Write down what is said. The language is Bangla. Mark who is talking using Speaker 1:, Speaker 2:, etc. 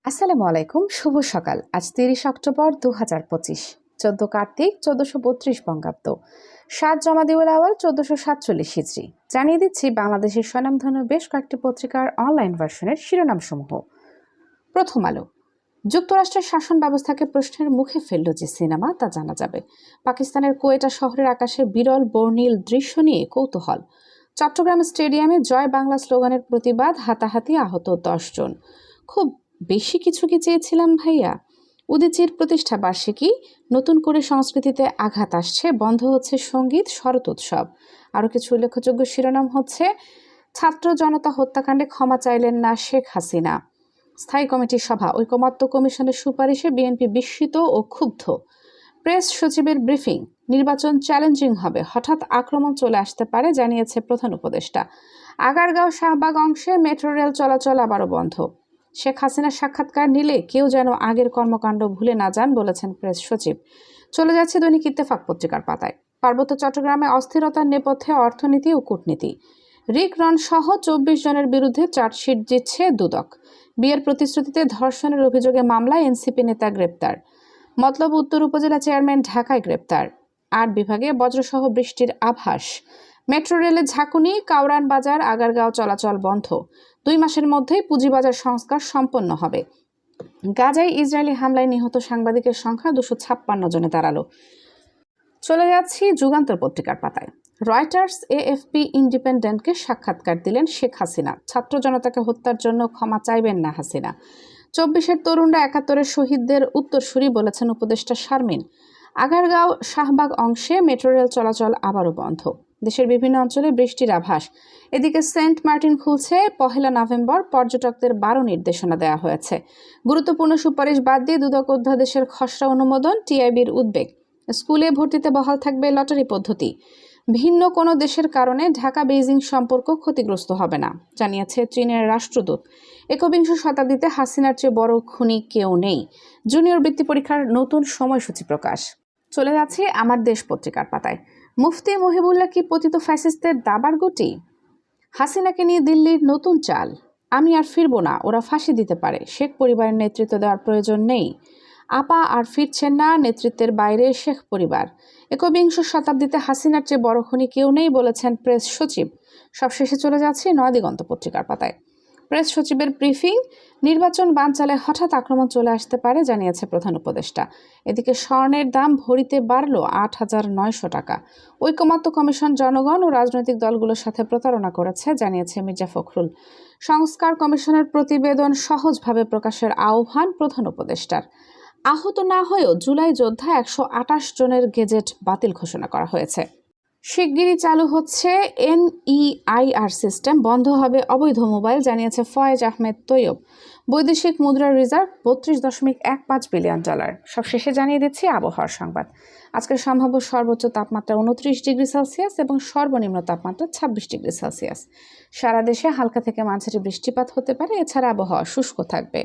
Speaker 1: আসসালামু আলাইকুম, শুভ সকাল। আজ ৩০ অক্টোবর ২০২৫, ১৪ কার্তিক ১৪৩২ বঙ্গাব্দ, ৭ জমাদিউল আওয়াল ১৪৪৭ হিজরি। জানিয়ে দিচ্ছি বাংলাদেশের স্বনামধন্য বেশ কয়েকটি পত্রিকার অনলাইন ভার্সনের শিরোনামসমূহ। প্রথম আলো। যুক্তরাষ্ট্রের শাসন ব্যবস্থাকে প্রশ্নের মুখে ফেলল যে সিনেমা, তা জানা যাবে। পাকিস্তানের কোয়েটা শহরের আকাশে বিরল বর্ণিল দৃশ্য নিয়ে কৌতূহল। চট্টগ্রাম স্টেডিয়ামে জয় বাংলা স্লোগানের প্রতিবাদ, হাতাহাতি, আহত ১০ জন। খুব বেশি কিছু কি চেয়েছিলাম ভাইয়া? উদীচীর প্রতিষ্ঠা বার্ষিকী, নতুন করে সংস্কৃতিতে আঘাত আসছে, বন্ধ হচ্ছে সঙ্গীত, শরৎ উৎসব। আরও কিছু উল্লেখযোগ্য শিরোনাম হচ্ছে: ছাত্র জনতা হত্যাকাণ্ডে ক্ষমা চাইলেন না শেখ হাসিনা। স্থায়ী কমিটির সভা, ঐকমত্য কমিশনের সুপারিশে বিএনপি বিস্মিত ও ক্ষুব্ধ। প্রেস সচিবের ব্রিফিং, নির্বাচন চ্যালেঞ্জিং হবে, হঠাৎ আক্রমণ চলে আসতে পারে, জানিয়েছে প্রধান উপদেষ্টা। আগারগাঁও শাহবাগ অংশে মেট্রো রেল চলাচল আবারও বন্ধ। শেখ হাসিনার সাক্ষাৎকার নিলে কেউ যেন আগের কর্মকাণ্ড ভুলে না যান, বলেছেন প্রেস সচিব। চলে যাচ্ছে দৈনিক ইত্তেফাক পত্রিকার পাতায়। পার্বত্য চট্টগ্রামে অস্থিরতার নেপথ্যে অর্থনীতি ও কূটনীতি। রিক রন সহ ২৪ জনের বিরুদ্ধে চার্জশিট দিচ্ছে দুদক। বিয়ের প্রতিশ্রুতিতে ধর্ষণের অভিযোগে মামলায় এনসিপি নেতা গ্রেপ্তার। মতলব উত্তর উপজেলা চেয়ারম্যান ঢাকায় গ্রেপ্তার। ৮ বিভাগে বজ্রসহ বৃষ্টির আভাস। মেট্রো রেলের ঝাঁকুনি, কাউরান বাজার আগারগাঁও চলাচল বন্ধ। ২ মাসের মধ্যেই পুঁজিবাজার সংস্কার সম্পন্ন হবে। গাজায় ইসরায়েলি হামলায় নিহত সাংবাদিকের সংখ্যা ২৫৬ জনে দাঁড়ালো। চলে যাচ্ছি যুগান্তর পত্রিকার পাতায়। রয়টার্স, এএফপি, ইন্ডিপেন্ডেন্টকে সাক্ষাৎকার দিলেন শেখ হাসিনা। ছাত্র জনতাকে হত্যার জন্য ক্ষমা চাইবেন না হাসিনা। ২৪-এর তরুণরা ৭১-এর শহীদদের উত্তরসূরি, বলেছেন উপদেষ্টা শারমিন। আগারগাঁও শাহবাগ অংশে মেট্রো রেল চলাচল আবারও বন্ধ। দেশের বিভিন্ন অঞ্চলে বৃষ্টির আভাস। এদিকে সেন্ট মার্টিন খুলছে ১ নভেম্বর, পর্যটকদের ১২ নির্দেশনা দেওয়া হয়েছে। গুরুত্বপূর্ণ সুপারিশ বাদ দিয়ে দুদক অধ্যাদেশের খসড়া অনুমোদন, টিআইবির উদ্বেগ। স্কুলে ভর্তিতে বহাল থাকবে লটারি পদ্ধতি। ভিন্ন কোনো দেশের কারণে ঢাকা বেইজিং সম্পর্ক ক্ষতিগ্রস্ত হবে না, জানিয়েছে চীনের রাষ্ট্রদূত। একবিংশ শতাব্দীতে হাসিনার চেয়ে বড় খুনি কেউ নেই। জুনিয়র বৃত্তি পরীক্ষার নতুন সময়সূচি প্রকাশ। চলে যাচ্ছি আমার দেশ পত্রিকার পাতায়। মুফতি মহিবুল্লাহ কি পতিত ফ্যাসিস্টদের দাবার গুটি? হাসিনাকে নিয়ে দিল্লির নতুন চাল। আমি আর ফিরবো না, ওরা ফাঁসি দিতে পারে, শেখ পরিবারের নেতৃত্ব দেওয়ার প্রয়োজন নেই। আপা আর ফিরছেন না, নেতৃত্বের বাইরে শেখ পরিবার। একবিংশ শতাব্দীতে হাসিনার চেয়ে বড় খুনি কেউ নেই, বলেছেন প্রেস সচিব। সবশেষে চলে যাচ্ছি নয়াদিগন্ত পত্রিকার পাতায়। প্রেস সচিবের ব্রিফিং, নির্বাচন বানচালে হঠাৎ আক্রমণ চলে আসতে পারে, জানিয়েছে প্রধান উপদেষ্টা। এদিকে স্বর্ণের দাম ভরিতে বাড়ল ৮,৯০০ টাকা। ঐকমত্য কমিশন জনগণ ও রাজনৈতিক দলগুলোর সাথে প্রতারণা করেছে, জানিয়েছে মির্জা ফখরুল। সংস্কার কমিশনের প্রতিবেদন সহজভাবে প্রকাশের আহ্বান প্রধান উপদেষ্টার। আহত না হয়েও জুলাই যোদ্ধা ১২৮ জনের গেজেট বাতিল ঘোষণা করা হয়েছে। শিগগিরই চালু হচ্ছে এনইআইআর সিস্টেম, বন্ধ হবে অবৈধ মোবাইল, জানিয়েছে ফয়েজ আহমেদ তৈয়ব। বৈদেশিক মুদ্রার রিজার্ভ ৩২.১৫ বিলিয়ন ডলার। সবশেষে জানিয়ে দিচ্ছি আবহাওয়ার সংবাদ। আজকের সম্ভাব্য সর্বোচ্চ তাপমাত্রা ২৯ ডিগ্রি সেলসিয়াস এবং সর্বনিম্ন তাপমাত্রা ২৬ ডিগ্রি সেলসিয়াস। সারা দেশে হালকা থেকে মাঝারি বৃষ্টিপাত হতে পারে। এছাড়া আবহাওয়া শুষ্ক থাকবে।